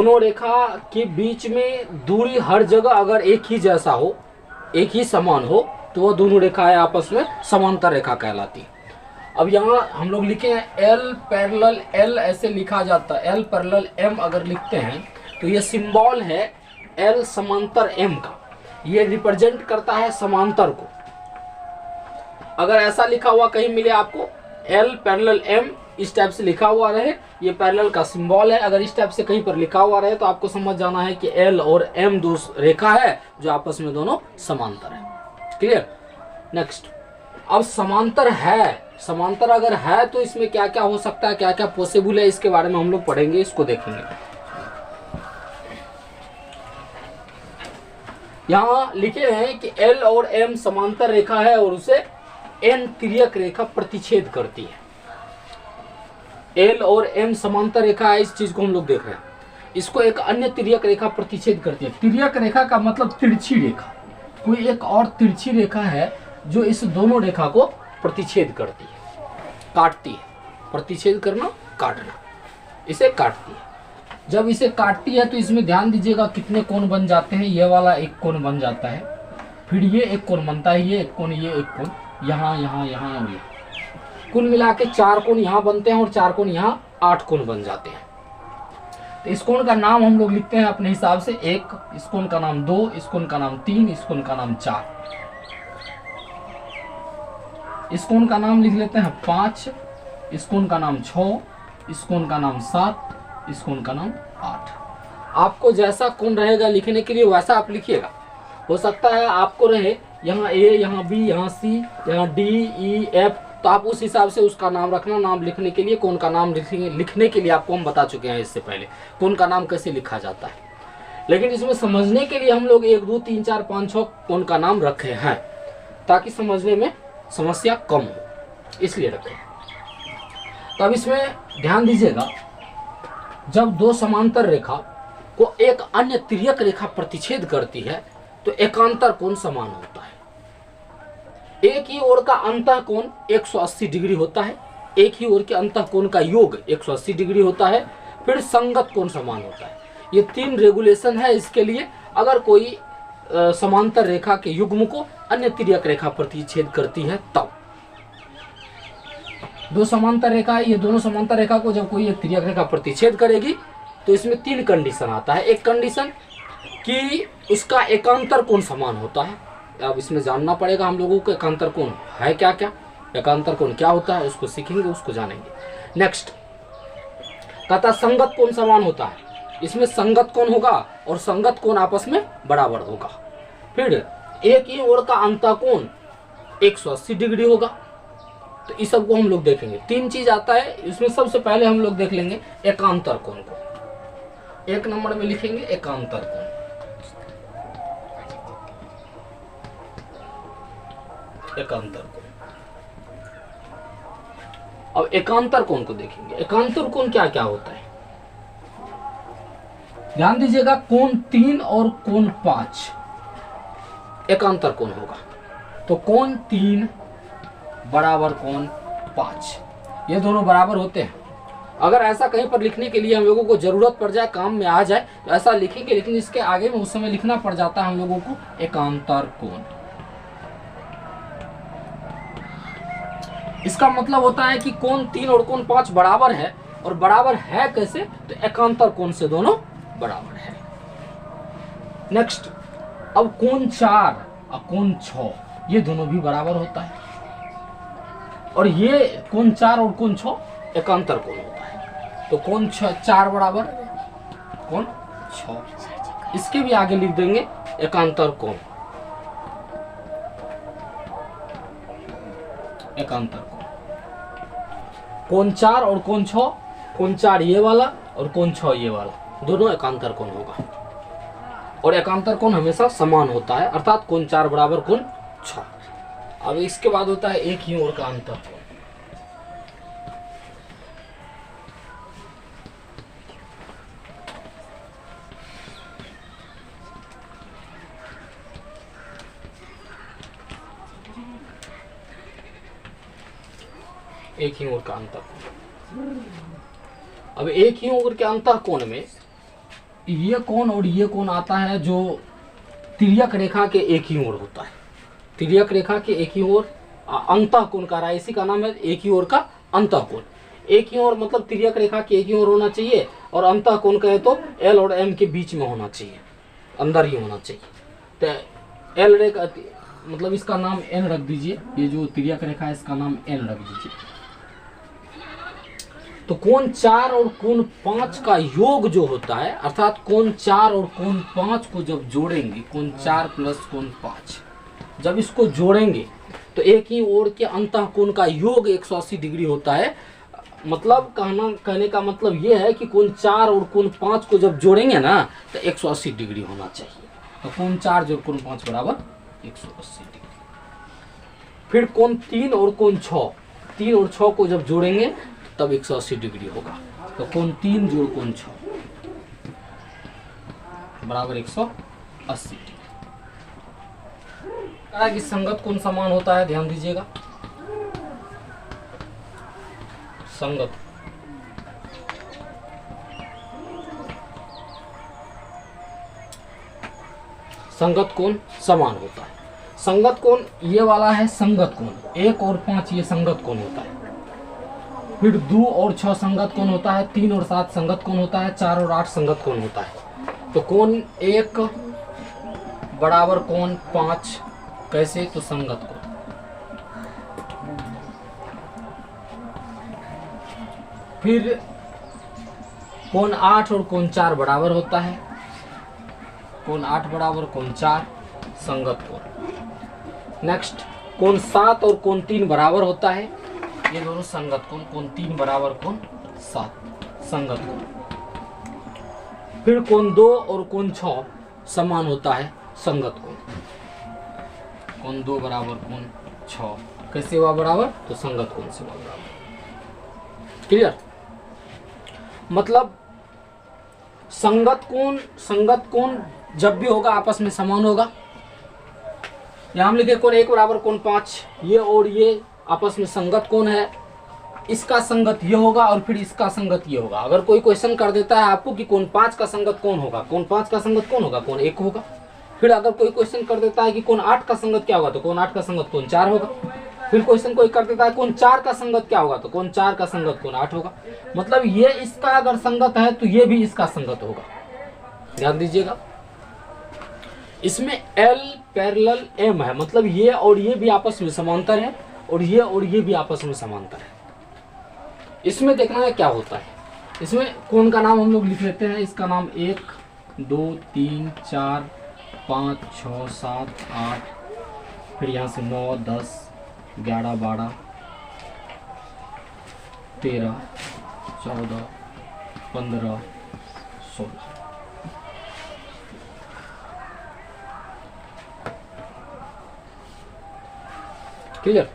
दोनों रेखा के बीच में दूरी हर जगह अगर एक ही जैसा हो, एक ही समान हो, तो वह दोनों रेखाएं आपस में समांतर रेखा कहलाती है। अब यहाँ हम लोग लिखे हैं L पैरेलल L, ऐसे लिखा जाता है। L पैरेलल M अगर लिखते हैं तो ये सिंबल है L समांतर M का, ये रिप्रेजेंट करता है समांतर को। अगर ऐसा लिखा हुआ कहीं मिले आपको L पैरेलल M, इस टाइप से लिखा हुआ रहे, ये पैरेलल का सिंबल है, अगर इस टाइप से कहीं पर लिखा हुआ रहे तो आपको समझ जाना है कि L और M दो रेखा है जो आपस में दोनों समांतर है। क्लियर? नेक्स्ट, अब समांतर है, समांतर अगर है तो इसमें क्या क्या हो सकता है, क्या क्या पॉसिबल है, इसके बारे में हम लोग पढ़ेंगे, इसको देखेंगे। यहाँ लिखे हैं कि L और M समांतर रेखा है और उसे N तिर्यक रेखा प्रतिच्छेद करती है। L और M समांतर रेखा है, इस चीज को हम लोग देख रहे हैं। इसको एक अन्य तिर्यक रेखा प्रतिच्छेद करती है। तिर्यक रेखा का मतलब तिरछी रेखा, कोई एक और तिरछी रेखा है जो इस दोनों रेखा को प्रतिच्छेद करती है, काटती है। प्रतिच्छेद करना, काटना, इसे काटती है। जब इसे काटती है तो इसमें ध्यान दीजिएगा कितने कोण बन जाते हैं। ये वाला एक कोण बन जाता है, फिर ये एक कोण बनता है, ये एक कोण, ये एक कोण, यहाँ यहाँ यहाँ और यहाँ, कुल मिला के 4 कोण यहाँ बनते हैं और 4 कोण यहाँ, 8 कोण बन जाते हैं। तो इस कोण का नाम हम लोग लिखते हैं अपने हिसाब से 1, इस कोण का नाम 2, इस कोण का नाम 3, इस कोण का नाम 4, इस कोण का नाम लिख लेते हैं 5, इस कोण का नाम 6, इस कोण का नाम 7, इस कोण का नाम 8। आपको जैसा कोण रहेगा लिखने के लिए वैसा आप लिखिएगा। हो सकता है आपको रहे यहाँ A, यहाँ B, यहाँ C, यहाँ D, E, F, तो आप उस हिसाब से उसका नाम रखना। नाम लिखने के लिए, कोण का नाम लिखने के लिए आपको हम बता चुके हैं इससे पहले कोण का नाम कैसे लिखा जाता है। लेकिन इसमें समझने के लिए हम लोग 1, 2, 3, 4, 5, 6 कोण का नाम रखे हैं ताकि समझने में समस्या कम हो, इसलिए रखें। तो अब इसमें ध्यान दीजिएगा, जब दो समांतर रेखा को एक अन्य तिर्यक रेखा प्रतिच्छेद करती है तो एकांतर कोण समान होता है। एक ही ओर का अंतः कोण 180 डिग्री होता है, एक ही ओर के अंतः कोण का योग 180 डिग्री होता है, फिर संगत कोण समान होता है। ये 3 रेगुलेशन है इसके लिए। अगर कोई समांतर रेखा के युग्म को अन्य तिर्यक रेखा प्रतिच्छेद करती है तब। दो समांतर रेखा, ये दोनों समांतर रेखा को जब कोई एक तिर्यक रेखा प्रतिच्छेद करेगी तो इसमें 3 कंडीशन आता है। एक कंडीशन कि उसका एकांतर कोण समान होता है। अब इसमें जानना पड़ेगा हम लोगों को एकांतर कोण है क्या क्या, एकांतर कोण क्या होता है, उसको सीखेंगे, उसको जानेंगे। नेक्स्ट, तथा संगत कोण समान होता है। इसमें संगत कोण होगा और संगत कोण आपस में बराबर होगा। फिर एक ही ओर का अंतः कोण 180 डिग्री होगा। तो इस सब को हम लोग देखेंगे। 3 चीज आता है इसमें। सबसे पहले हम लोग देख लेंगे एकांतर कोण को। 1 नंबर में लिखेंगे एकांतर कोण। एकांतर कोण। अब एकांतर कोण को देखेंगे। एकांतर कोण क्या क्या होता है, ध्यान दीजिएगा। कोण 3 और कोण 5 एकांतर कोण होगा। तो कोण 3 बराबर कोण 5, ये दोनों बराबर होते हैं। अगर ऐसा कहीं पर लिखने के लिए हम लोगों को जरूरत पड़ जाए, काम में आ जाए, तो ऐसा लिखेंगे, लेकिन इसके आगे में उस समय लिखना पड़ जाता है हम लोगों को एकांतर कोण। इसका मतलब होता है कि कोण 3 और कोण 5 बराबर है, और बराबर है कैसे, तो एकांतर कोण से दोनों बराबर है। नेक्स्ट, अब कोण 4 और कोण 6 ये दोनों भी बराबर होता है, और ये कोण 4 और कोण 6 एकांतर कोण होता है। तो कोण 4 बराबर कोण 6, इसके भी आगे लिख देंगे एकांतर कोण। एकांतर कोण कोण 4 और कोण 6, कोण 4 ये वाला और कोण 6 ये वाला, दोनों एकांतर कोण होगा। और एकांतर कोण हमेशा समान होता है, अर्थात कोण 4 बराबर कोण 6। अब इसके बाद होता है एक ही ओर का अंतर कोण। एक ही ओर का अंतः कोण। अब एक ही ओर के अंतः कोण में ये कोण और ये कोण आता है जो तिर्यक रेखा के एक ही ओर होता है। तिर्यक रेखा के एक ही ओर अंतः कोण कह रहा है, इसी का नाम है एक ही ओर का अंतः कोण। एक ही ओर मतलब तिर्यक रेखा के एक ही ओर होना चाहिए, और अंतः कोण कहे तो एल और एम के बीच में होना चाहिए, अंदर ही होना चाहिए। तो एल रेखा मतलब इसका नाम एन रख दीजिए, ये जो तिर्यक रेखा है इसका नाम एन रख दीजिए। तो कोण 4 और कोण 5 का योग जो होता है, अर्थात कोण 4 और कोण 5 को जब जोड़ेंगे, कोण 4 प्लस कोण 5 जब इसको जोड़ेंगे तो एक ही ओर के अंतः कोण का योग 180 डिग्री होता है। मतलब कहने का मतलब ये है कि कोण 4 और कोण 5 को जब जोड़ेंगे ना तो 180 डिग्री होना चाहिए। तो कोण 4 जोड़ कोण 5 बराबर 180 डिग्री। फिर कोण 3 और कोण 6, 3 और 6 को जब जोड़ेंगे तब 180 डिग्री होगा। तो कोण 3 जोड़ कोण 6 बराबर 180 डिग्री। कहा कि संगत कोण समान होता है, ध्यान दीजिएगा। संगत कोण समान होता है। संगत कोण ये वाला है संगत कोण, 1 और 5 ये संगत कोण होता है। फिर 2 और 6 संगत कोण होता है, 3 और 7 संगत कोण होता है, 4 और 8 संगत कोण होता है। तो कोण 1 बराबर कोण 5 कैसे, तो संगत कोण। फिर कोण 8 और कोण 4 बराबर होता है, कोण 8 बराबर कोण 4 संगत कोण। नेक्स्ट कोण 7 और कोण 3 बराबर होता है, ये दोनों संगत कोण, कोण 3 बराबर कोण 7 संगत कोण। फिर कोण 2 और कोण 6 समान होता है, संगत कोण। कोण 2 बराबर कोण 6 कैसे हुआ बराबर, तो संगत कोण से हुआ बराबर। क्लियर। मतलब संगत कोण जब भी होगा आपस में समान होगा। यहां हम लिखे कोण 1 बराबर कोण 5, ये और ये आपस में संगत कोण है, इसका संगत ये होगा और फिर इसका संगत ये होगा। अगर कोई क्वेश्चन कर देता है आपको कि कोण 5 का संगत कौन होगा, कोण 5 का संगत कौन होगा, कोण 1 होगा। फिर अगर कोई क्वेश्चन कर देता है कि कोण 8 का संगत क्या होगा, तो कोण 8 का संगत कोण 4 होगा। फिर क्वेश्चन कोई कर देता है कोण 4 का संगत क्या होगा, तो कोण 4 का संगत कोण 8 होगा। मतलब ये इसका अगर संगत है तो ये भी इसका संगत होगा। ध्यान दीजिएगा, इसमें L पैरेलल M है, मतलब ये और ये भी आपस में समांतर है और ये भी आपस में समांतर है। इसमें देखना है क्या होता है। इसमें कोण का नाम हम लोग लिख लेते हैं, इसका नाम 1 2 3 4 5 6 7 8, फिर यहाँ से 9 10 11 12 13 14 15 16। क्लियर।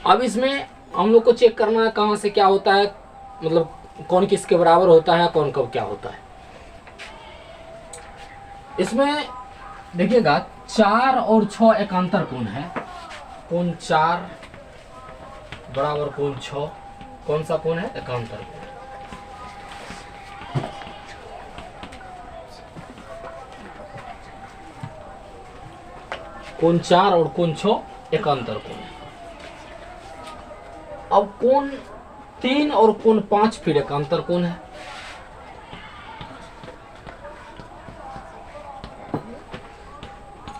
अब इसमें हम लोग को चेक करना है कहाँ से क्या होता है, मतलब कौन किसके बराबर होता है, कौन कब क्या होता है। इसमें देखिएगा 4 और 6 एकांतर कोण है। कोण 4 बराबर कोण 6 कौन सा कोण है, एकांतर कोण। कोण 4 और कोण 6 एकांतर कोण है। अब कोण 3 और कोण 5 फिर एकांतर कोण है।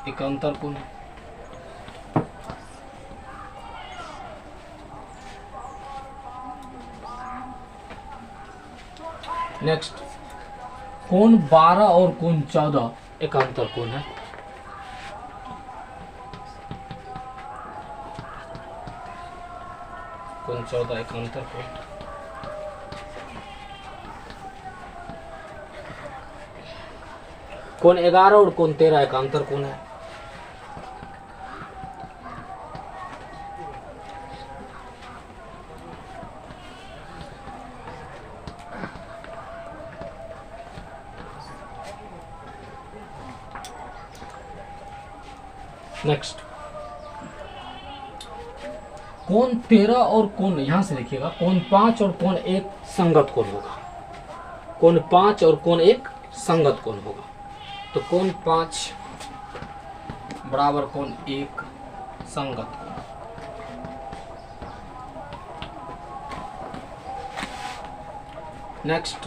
एकांतर कोण है। नेक्स्ट कोण 12 और कोण 14 एकांतर कोण है। कोण 14 एकांतर कोण। कोण 11 और कोण 13 एकांतर कोण है। नेक्स्ट कोण 13 और कोण, यहां से देखिएगा कोण 5 और कोण 1 संगत कोण होगा। कोण 5 और कोण 1 संगत कोण होगा। तो कोण 5 बराबर कोण 1 संगत कोण। नेक्स्ट,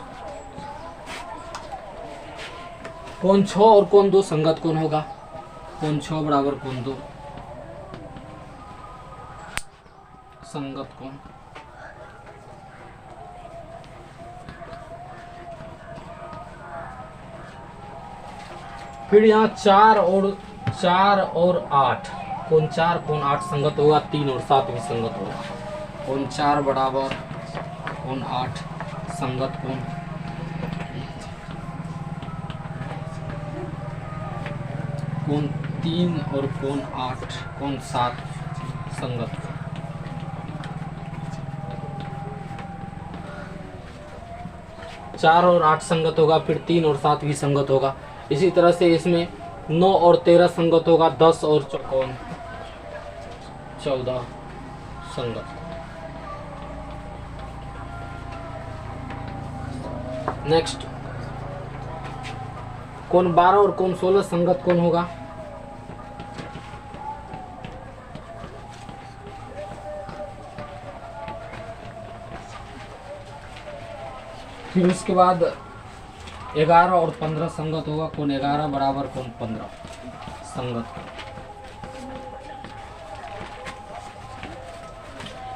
कोण 6 और कोण 2 संगत कोण होगा। कोण 6 बराबर कोण 2 संगत कोण। फिर यहाँ 4 और 8, कोण 4 कोण 8 संगत होगा, 3 और 7 भी संगत होगा। कोण 4 बराबर कोण 8 संगत कोण। कोण 3 और कोण 8 कोण 7 संगत। चार और 8 संगत होगा, फिर 3 और 7 भी संगत होगा। इसी तरह से इसमें 9 और 13 संगत होगा, 10 और 14 संगत। नेक्स्ट, कोण 12 और कोण 16 संगत कोण होगा। फिर उसके बाद 11 और 15 संगत होगा। कोण 11 बराबर कोण 15 संगत।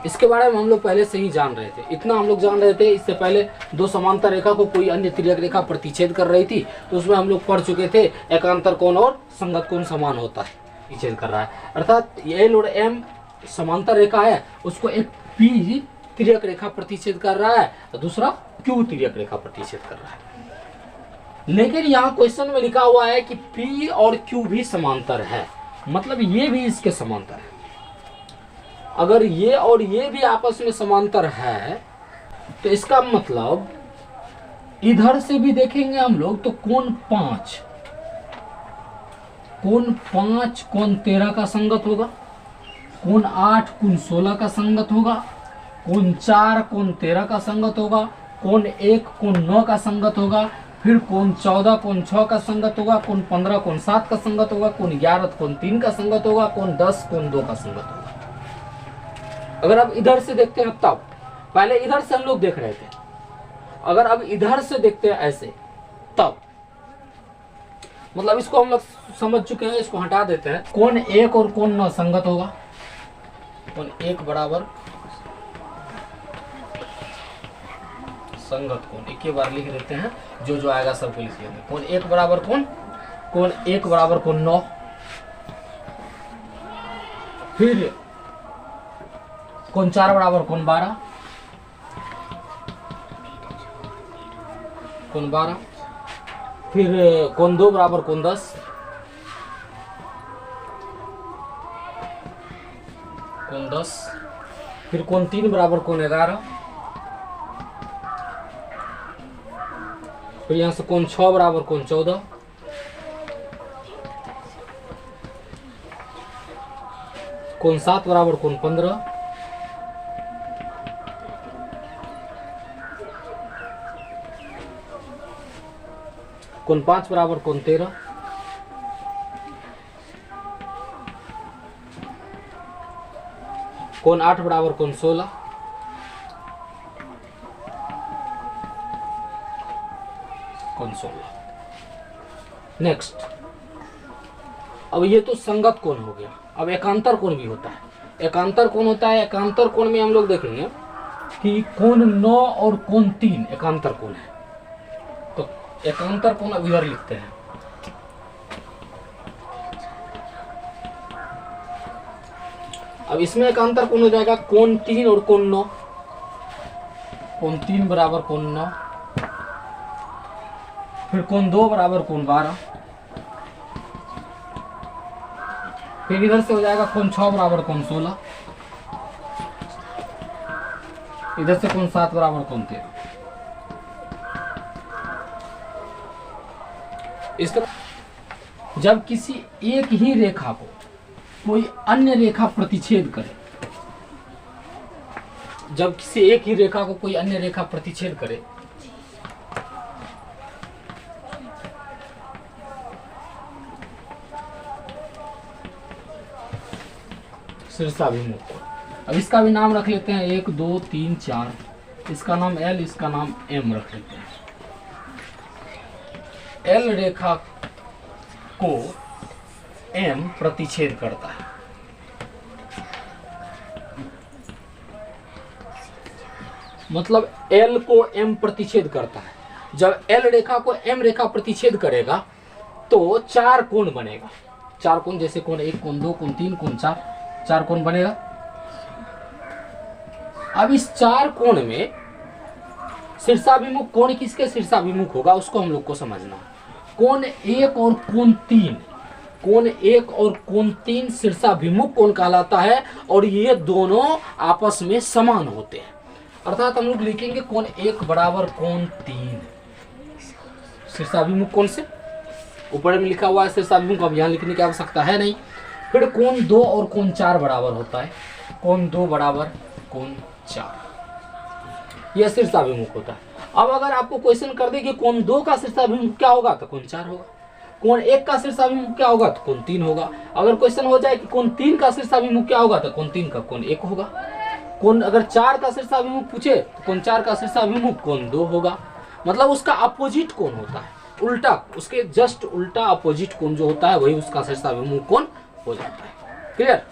इसके बारे में हम लोग पहले से ही जान रहे थे, इतना हम लोग जान रहे थे। इससे पहले दो समांतर रेखा को कोई अन्य तिर्यक रेखा प्रतिच्छेद कर रही थी, तो उसमें हम लोग पढ़ चुके थे एकांतर कोण और संगत कोण समान होता है, प्रतिच्छेद कर रहा है। अर्थात L और M समांतर रेखा है, उसको एक P तिर्यक रेखा प्रतिच्छेद कर रहा है और दूसरा Q तिर्यक रेखा प्रतिच्छेद कर रहा है। लेकिन यहाँ क्वेश्चन में लिखा हुआ है कि P और Q भी समांतर है, मतलब ये भी इसके समांतर है। अगर ये और ये भी आपस में समांतर है तो इसका मतलब इधर से भी देखेंगे हम लोग तो कोण 5 कोण 13 का संगत होगा, कोण 8 कोण 16 का संगत होगा, कोण 4 कोण 13 का संगत होगा, कोण 1 कोण 9 का संगत होगा, फिर कोण 14 कोण 6 का संगत होगा, कोण 15 कोण 7 का संगत होगा, कोण 11 कोण 3 का संगत होगा, कोण 10 कोण 2 का संगत होगा। अगर आप इधर से देखते हैं तब, पहले इधर से हम लोग देख रहे थे, अगर अब इधर से देखते हैं ऐसे तब, मतलब इसको हम लोग समझ चुके हैं, इसको हटा देते हैं। कोण 1 और कोण 9 संगत होगा। कोण 1 बराबर संगत कोण, एक ही बार लिख देते हैं, जो जो आएगा सबको लिख लेंगे। कोण 1 बराबर कोण 9, फिर कोण 4 बराबर कोण 12, फिर कोण 2 बराबर कोण 10, फिर कोण 3 बराबर कोण 11, फिर यहाँ से कोण 6 बराबर कोण 14, कोण 7 बराबर कोण 15, कोण 5 बराबर कोण 13, कोण 8 बराबर कोण 16, कोण 16। नेक्स्ट, अब ये तो संगत कोण हो गया। अब एकांतर कोण भी होता है। एकांतर कोण होता है, एकांतर कोण में हम लोग देखेंगे कि कोण 9 और कोण 3 एकांतर कोण है। तो एकांतर कोण अब इधर लिखते हैं। अब इसमें एकांतर कोण हो जाएगा कोण 3 और कोण 9। कोण 3 बराबर कोण 9, फिर कोण 2 बराबर कोण 12, फिर इधर से हो जाएगा कोण 6 बराबर कोण 16, इधर से कोण 7 बराबर कोण 13। इस तरह जब किसी एक ही रेखा को कोई अन्य रेखा प्रतिच्छेद करे, जब किसी एक ही रेखा को कोई अन्य रेखा प्रतिच्छेद करे शीर्षाभिमुख कोण। अब इसका भी नाम रख लेते हैं, 1 2 3 4, इसका नाम L, इसका नाम M रख लेते हैं। L रेखा को M प्रतिच्छेद करता है। मतलब L को M प्रतिच्छेद करता है। जब L रेखा को M रेखा प्रतिच्छेद करेगा तो 4 कोण बनेगा। 4 कोण, जैसे कोण 1, कोण 2, कोण 3, कोण 4, 4 कोण बनेगा। अब इस 4 कोण में शीर्षाभिमुख कोण किसके शीर्षाभिमुख होगा उसको हम लोग को समझना है। कोण 1 और कोण 3, कोण 1 और कोण 3 शीर्षाभिमुख कोण कहलाता है और ये दोनों आपस में समान होते हैं। अर्थात हम लोग लिखेंगे कोण 1 बराबर कोण 3 शीर्षाभिमुख कोण से, ऊपर में लिखा हुआ है शीर्षाभिमुख, अब यहाँ लिखने की आवश्यकता है नहीं। फिर कोण 2 और कोण 4 बराबर होता है, कोण 2 बराबर कोण 4, यह शीर्षाभिमुख होता है। अब अगर आपको क्वेश्चन कर दे कि कोण 2 का शीर्षाभिमुख क्या होगा तो कोण 4 होगा, कोण 1 का शीर्षाभिमुख क्या होगा तो कोण 3 होगा। अगर क्वेश्चन हो जाए कि कोण 3 का शीर्षाभिमुख क्या होगा तो कोण 3 का कोण 1 होगा। कोण अगर 4 का शीर्षाभिमुख पूछे तो कोण 4 का शीर्षाभिमुख कोण 2 होगा। मतलब उसका अपोजिट कोण होता है, उल्टा, उसके जस्ट उल्टा अपोजिट कोण जो होता है वही उसका शीर्षाभिमुख कोण हो जाता है। क्लियर।